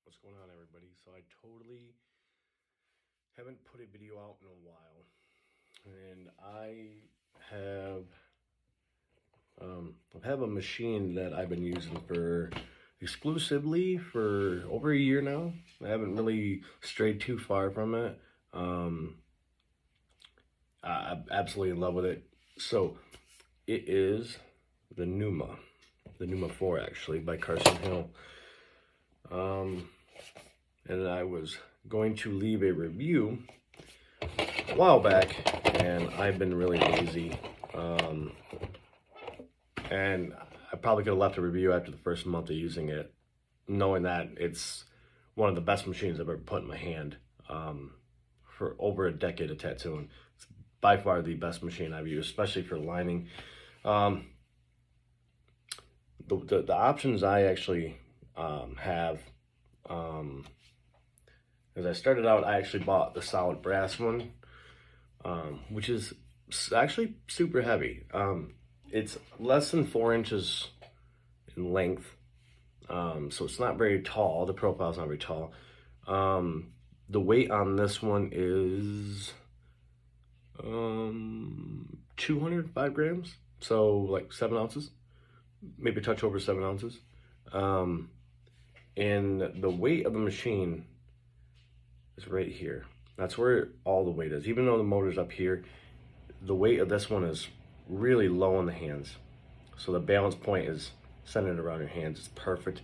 What's going on, everybody? So I totally haven't put a video out in a while, and I have a machine that I've been using for exclusively for over a year now. I haven't really strayed too far from it. I'm absolutely in love with it. So it is the Neuma4 actually by Carson Hill. And I was going to leave a review a while back, and I've been really lazy. And I probably could have left a review after the first month of using it, knowing that it's one of the best machines I've ever put in my hand. For over a decade of tattooing, it's by far the best machine I've used, especially for lining. The options I actually have. As I started out, I actually bought the solid brass one, which is actually super heavy. It's less than 4 inches in length, so it's not very tall. The profile's not very tall. The weight on this one is 205 grams, so like 7 ounces, maybe a touch over 7 ounces. And the weight of the machine is right here. That's where all the weight is. Even though the motor's up here, the weight of this one is really low in the hands. So the balance point is centered around your hands. It's perfect.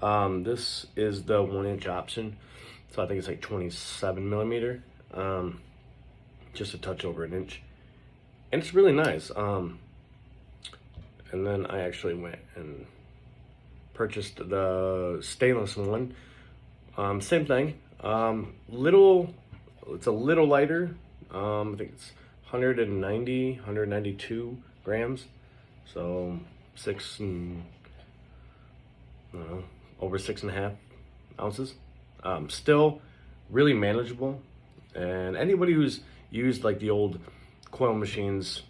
This is the 1 inch option. So I think it's like 27 millimeter. Just a touch over an inch. And it's really nice. And then I actually went and purchased the stainless one. Same thing. It's a little lighter. I think it's 192 grams. So over 6.5 ounces. Still really manageable. And anybody who's used like the old coil machines,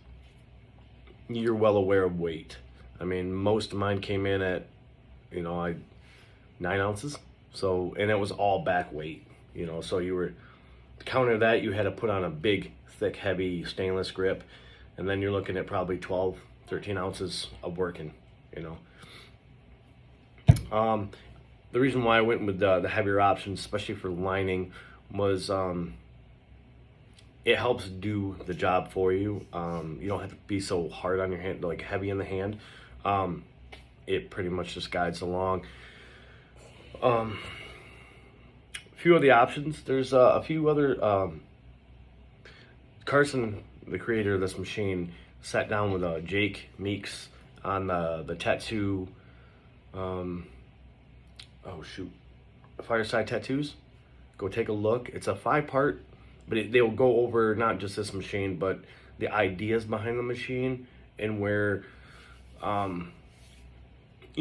you're well aware of weight. I mean, most of mine came in at 9 ounces. So, and it was all back weight, so you were, to counter that, you had to put on a big, thick, heavy stainless grip, and then you're looking at probably 12, 13 ounces of working, The reason why I went with the heavier options, especially for lining, was it helps do the job for you. You don't have to be so hard on your hand, like heavy in the hand. It pretty much just guides along. A few of the options. There's a few other. Carson, the creator of this machine, sat down with Jake Meeks on the tattoo. Fireside Tattoos. Go take a look. It's a 5-part, but they will go over not just this machine, but the ideas behind the machine and where.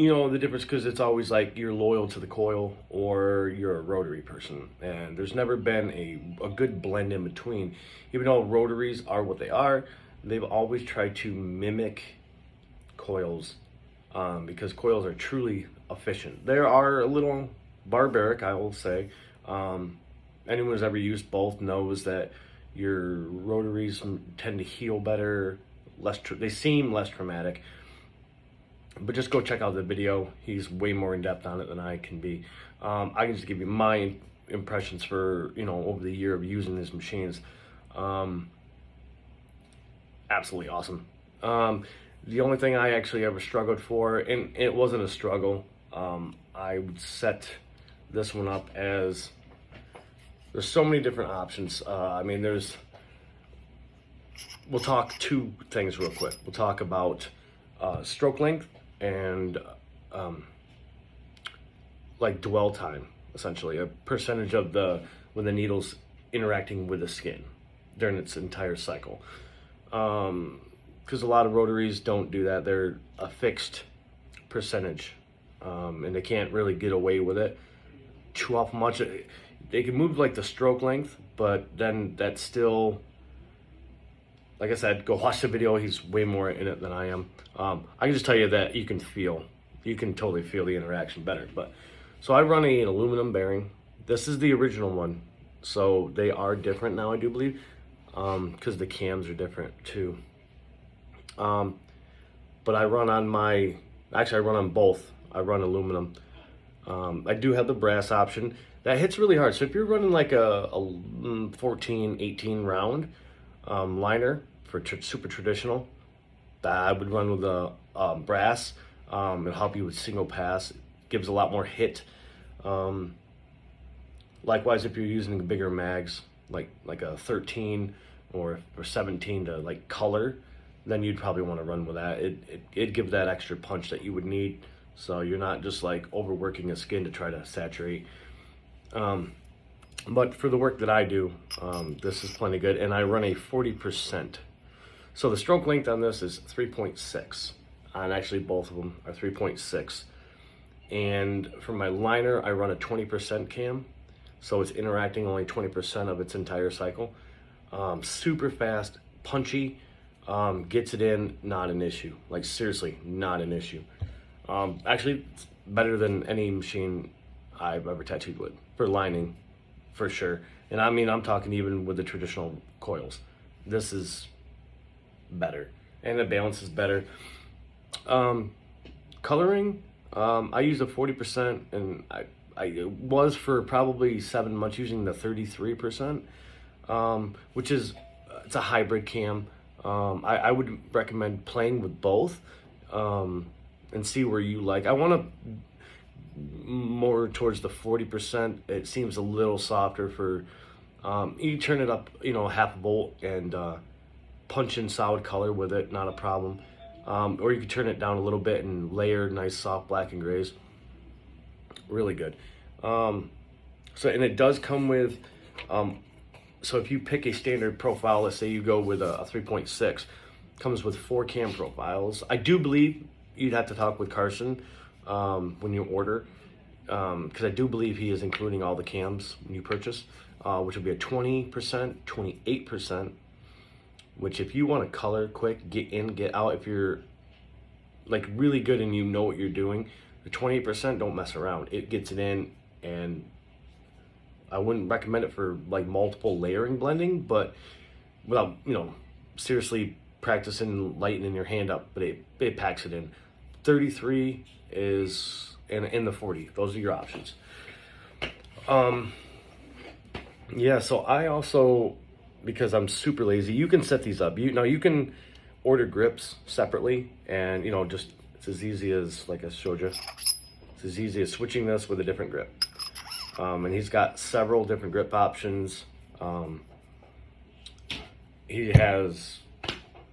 The difference, because it's always like you're loyal to the coil or you're a rotary person, and there's never been a good blend in between. Even though rotaries are what they are, they've always tried to mimic coils, because coils are truly efficient. They are a little barbaric, I will say. Anyone who's ever used both knows that your rotaries tend to heal better, they seem less traumatic. But just go check out the video. He's way more in depth on it than I can be. I can just give you my impressions for, over the year of using these machines. Absolutely awesome. The only thing I actually ever struggled for, and it wasn't a struggle, I would set this one up as, there's so many different options. We'll talk 2 things real quick. We'll talk about stroke length and like dwell time, essentially a percentage of when the needle's interacting with the skin during its entire cycle, because a lot of rotaries don't do that. They're a fixed percentage, and they can't really get away with it too often much. They can move like the stroke length, but then that's still, like I said, go watch the video. He's way more in it than I am. I can just tell you that you can totally feel the interaction better. But So I run an aluminum bearing. This is the original one. So they are different now, I do believe, because the cams are different too. But I run on actually I run on both. I run aluminum. I do have the brass option. That hits really hard. So if you're running like a 14, 18 round liner for super traditional, I would run with the brass. It'll help you with single pass. It gives a lot more hit. Likewise, if you're using bigger mags, like a 13 or 17 to like color, then you'd probably want to run with that. It'd give that extra punch that you would need, so you're not just like overworking a skin to try to saturate. But for the work that I do, this is plenty good, and I run a 40%. So the stroke length on this is 3.6, and actually both of them are 3.6. And for my liner, I run a 20% cam, so it's interacting only 20% of its entire cycle. Super fast, punchy, gets it in, not an issue. Like seriously, not an issue. Actually, it's better than any machine I've ever tattooed with for lining, for sure. And I mean, I'm talking even with the traditional coils. This is better, and the balance is better. Coloring, I use a 40%, and I was for probably 7 months using the 33%, which is, it's a hybrid cam. I would recommend playing with both, and see where you like. I want to more towards the 40%. It seems a little softer for, you turn it up, half a volt and punch in solid color with it, not a problem. Or you could turn it down a little bit and layer nice soft black and grays. Really good. And it does come with, so if you pick a standard profile, let's say you go with a 3.6, comes with 4 cam profiles. I do believe you'd have to talk with Carson when you order, because I do believe he is including all the cams when you purchase, which will be a 20%, 28%, which if you want to color quick, get in, get out, if you're like really good and you know what you're doing, the 28%, don't mess around. It gets it in, and I wouldn't recommend it for like multiple layering blending, but without, seriously practicing lightening your hand up, but it packs it in. 33 is in the 40. Those are your options. Yeah, so I also, because I'm super lazy, you can set these up. You can order grips separately, and just, it's as easy as, like I showed you, it's as easy as switching this with a different grip. And he's got several different grip options. He has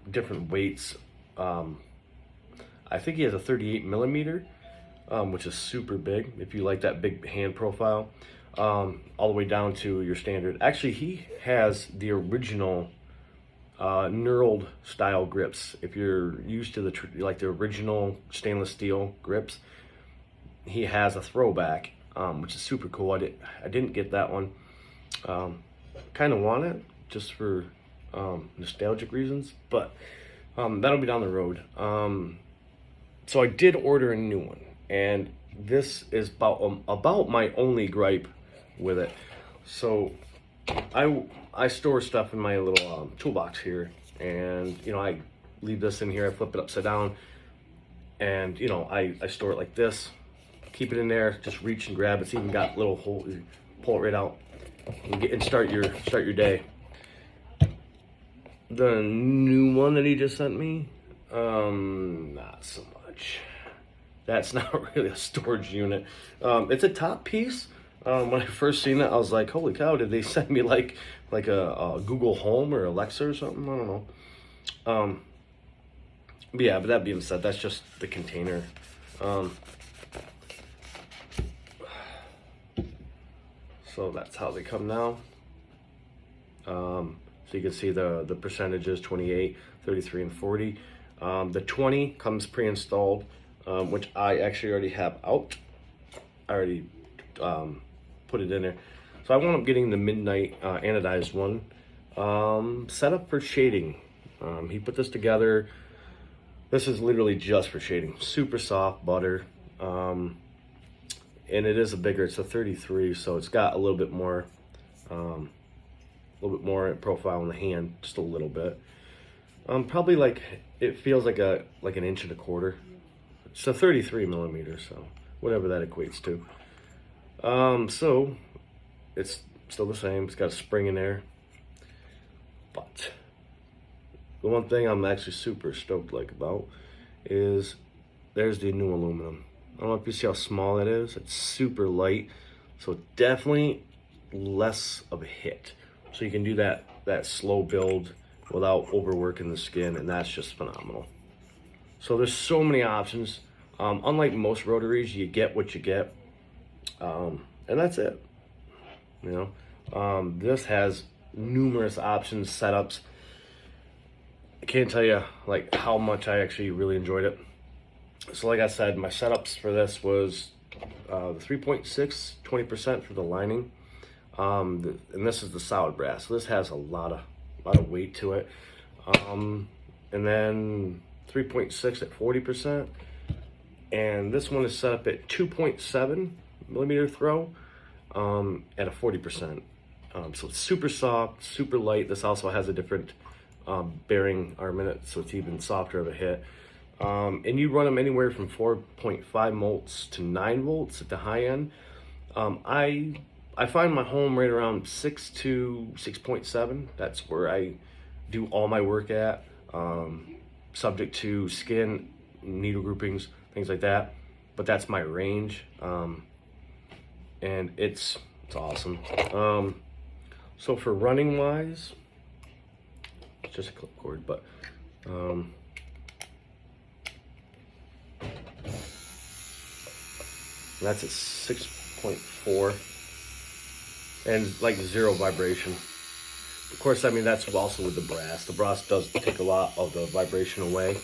different weights. I think he has a 38 millimeter, which is super big if you like that big hand profile, all the way down to your standard. Actually, he has the original knurled style grips. If you're used to the original stainless steel grips, he has a throwback, which is super cool. I didn't get that one. Kind of want it just for nostalgic reasons, but that'll be down the road. So I did order a new one, and this is about my only gripe with it. So I store stuff in my little toolbox here, and I leave this in here. I flip it upside down, and I store it like this. Keep it in there. Just reach and grab. It's even got little holes. You pull it right out and start your day. The new one that he just sent me, not so much. That's not really a storage unit. It's a top piece. When I first seen it, I was like, holy cow, did they send me like a Google Home or Alexa or something? I don't know. But yeah, but that being said, that's just the container. So that's how they come now. So you can see the percentages, 28, 33, and 40. The 20 comes pre-installed, which I actually already have out. I already put it in there. So I wound up getting the Midnight anodized one, set up for shading. He put this together. This is literally just for shading. Super soft butter. and it is a bigger, it's a 33, so it's got a little bit more profile in the hand, just a little bit. Probably like, it feels like an 1.25 inches. It's a 33 millimeter, so whatever that equates to. So it's still the same. It's got a spring in there, but the one thing I'm actually super stoked about is there's the new aluminum. I don't know if you see how small that is. It's super light, so definitely less of a hit. So you can do that slow build without overworking the skin, and that's just phenomenal. So there's so many options. Unlike most rotaries, you get what you get, and that's it. You know, this has numerous options, setups. I can't tell you like how much I actually really enjoyed it. So like I said, my setups for this was the 3.6, 20% for the lining, and this is the solid brass. So this has a lot of weight to it, and then 3.6 at 40%, and this one is set up at 2.7 millimeter throw at a 40%. So it's super soft, super light. This also has a different bearing arm in it, so it's even softer of a hit. And you run them anywhere from 4.5 volts to 9 volts at the high end. I find my home right around 6 to 6.7. That's where I do all my work at, subject to skin, needle groupings, things like that. But that's my range, and it's awesome. So for running wise, it's just a clip cord, but that's at 6.4 and like 0 vibration. Of course, I mean, that's also with the brass. The brass does take a lot of the vibration away.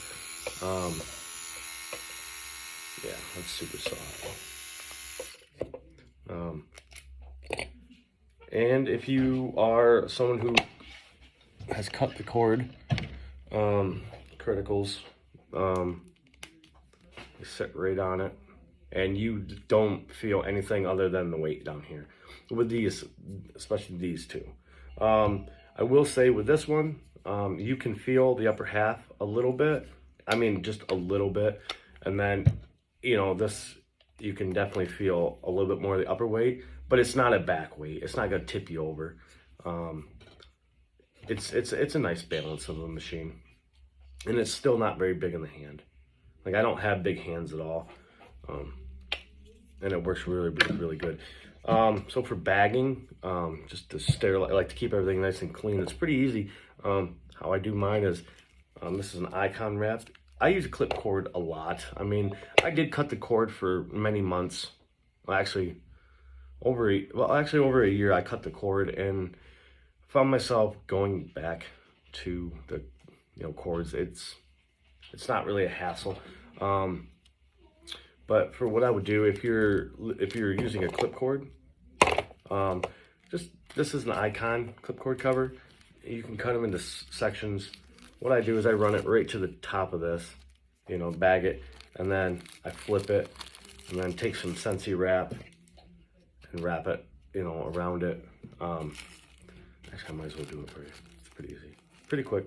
Yeah, that's super soft. And if you are someone who has cut the cord, criticals, you sit right on it, and you don't feel anything other than the weight down here. With these, especially these two. I will say with this one, you can feel the upper half a little bit. I mean, just a little bit. And then, you know, this, you can definitely feel a little bit more of the upper weight, but it's not a back weight. It's not gonna tip you over. It's a nice balance of a machine. And it's still not very big in the hand. Like, I don't have big hands at all. And it works really, really, really good. So for bagging, just to sterilize, I like to keep everything nice and clean. It's pretty easy. How I do mine is, this is an icon wrap. I use a clip cord a lot. I mean, I did cut the cord for many months. Well, actually, over a year, I cut the cord and found myself going back to the, cords. It's not really a hassle. But for what I would do, if you're using a clip cord, this is an icon clip cord cover. You can cut them into sections. What I do is I run it right to the top of this, bag it, and then I flip it, and then take some Scentsy wrap and wrap it, around it. Actually, I might as well do it for you. It's pretty easy, pretty quick.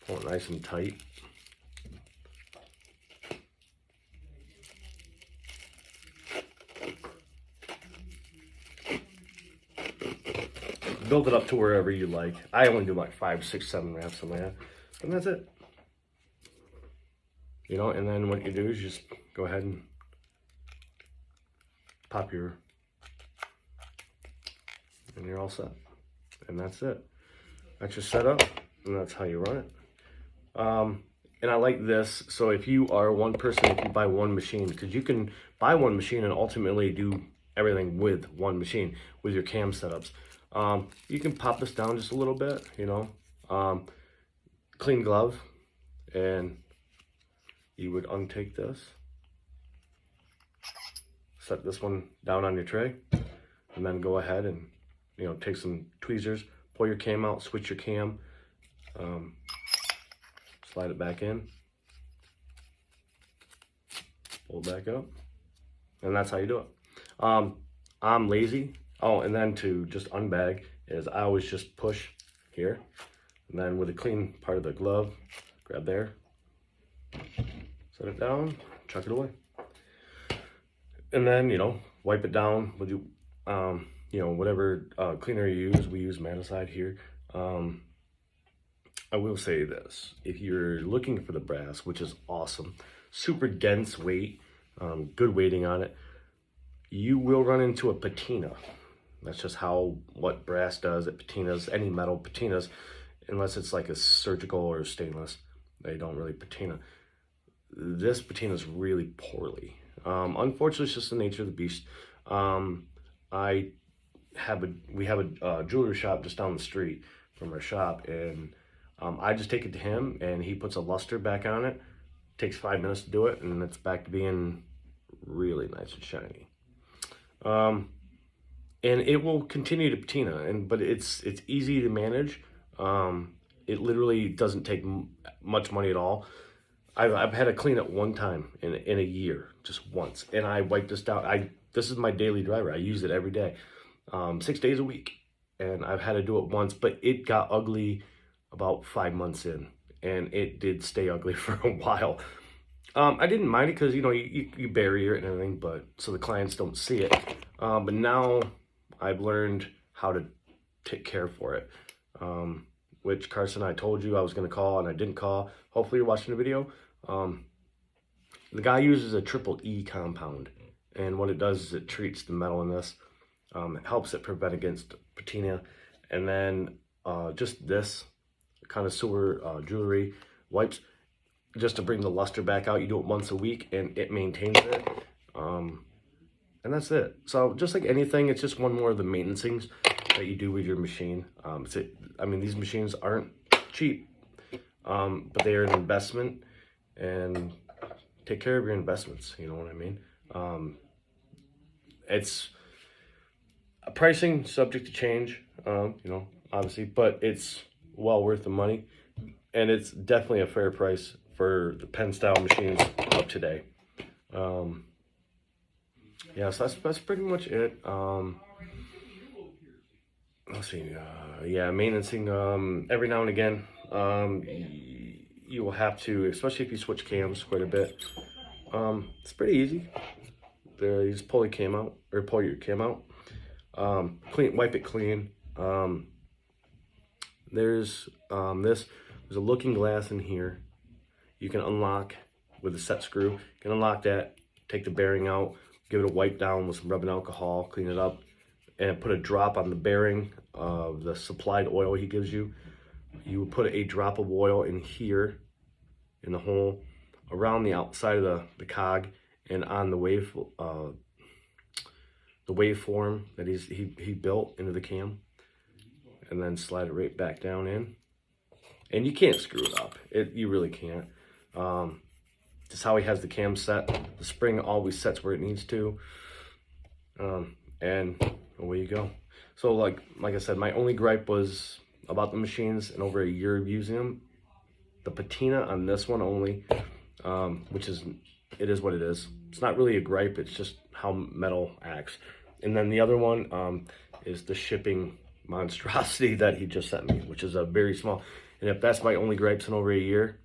Pull it nice and tight. Build it up to wherever you like. I only do like 5, 6, 7 wraps on that, and that's it. And then what you do is just go ahead and pop and you're all set. And that's it. That's your setup, and that's how you run it. And I like this. So if you are one person, if you buy one machine, because you can buy one machine and ultimately do everything with one machine with your cam setups. You can pop this down just a little bit, clean glove, and you would untake this, set this one down on your tray, and then go ahead and, take some tweezers, pull your cam out, switch your cam, slide it back in, pull it back up, and that's how you do it. I'm lazy. Oh, and then to just unbag is I always just push here, and then with a clean part of the glove, grab there, set it down, chuck it away. And then, you know, wipe it down with you, you know, whatever cleaner you use. We use Maticide here. I will say this, if you're looking for the brass, which is awesome, super dense weight, good weighting on it, you will run into a patina. That's just what brass does. It patinas, any metal patinas, unless it's like a surgical or stainless, they don't really patina. This patinas really poorly. Unfortunately, it's just the nature of the beast. We have a jewelry shop just down the street from our shop, and I just take it to him, and he puts a luster back on it. Takes 5 minutes to do it, and it's back to being really nice and shiny. And it will continue to patina, but it's easy to manage. It literally doesn't take much money at all. I've had to clean it one time in a year, just once, and I wiped this down. This is my daily driver. I use it every day, 6 days a week, and I've had to do it once, but it got ugly about 5 months in, and it did stay ugly for a while. I didn't mind it because, you know, you bury it and everything, but so the clients don't see it. But now I've learned how to take care for it, which Carson, I told you I was going to call, and I didn't call. Hopefully you're watching the video. The guy uses a triple E compound, and what it does is it treats the metal in this. It helps it prevent against patina, and then just this connoisseur jewelry wipes just to bring the luster back out. You do it once a week, and it maintains it. And that's it. So just like anything, it's just one more of the maintenance things that you do with your machine. I mean, these machines aren't cheap, but they are an investment, and take care of your investments. You know what I mean? It's a pricing subject to change, you know, obviously, but it's well worth the money, and it's definitely a fair price for the pen style machines of today. Yeah, so that's pretty much it. Let's see. Yeah, maintaining every now and again. You will have to, especially if you switch cams quite a bit. It's pretty easy. You just pull your cam out, or pull your cam out. Wipe it clean. There's a looking glass in here. You can unlock with a set screw. You can unlock that, take the bearing out, give it a wipe down with some rubbing alcohol, clean it up, and put a drop on the bearing of the supplied oil he gives you. You would put a drop of oil in here, in the hole, around the outside of the cog, and on the waveform that he built into the cam, and then slide it right back down in. And you can't screw it up. You really can't. Just how he has the cam set. The spring always sets where it needs to. And away you go. So like I said, my only gripe was about the machines, and over a year of using them, the patina on this one only, which is, it is what it is. It's not really a gripe, it's just how metal acts. And then the other one is the shipping monstrosity that he just sent me, which is a very small. And if that's my only gripes in over a year,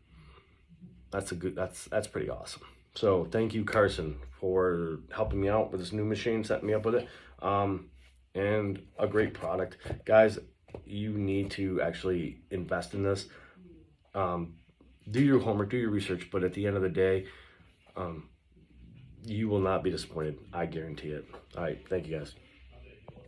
that's pretty awesome. So thank you, Carson, for helping me out with this new machine, setting me up with it, and a great product. Guys, you need to actually invest in this. Do your homework, do your research, but at the end of the day, you will not be disappointed. I guarantee it. All right, thank you, guys.